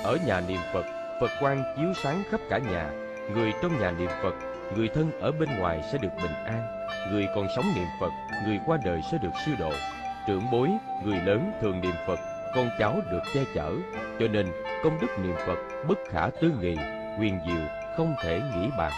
Ở nhà niệm Phật, Phật quang chiếu sáng khắp cả nhà. Người trong nhà niệm Phật, người thân ở bên ngoài sẽ được bình an. Người còn sống niệm Phật, người qua đời sẽ được siêu độ. Trưởng bối, người lớn thường niệm Phật, con cháu được che chở. Cho nên công đức niệm Phật bất khả tư nghị, huyền diệu không thể nghĩ bàn.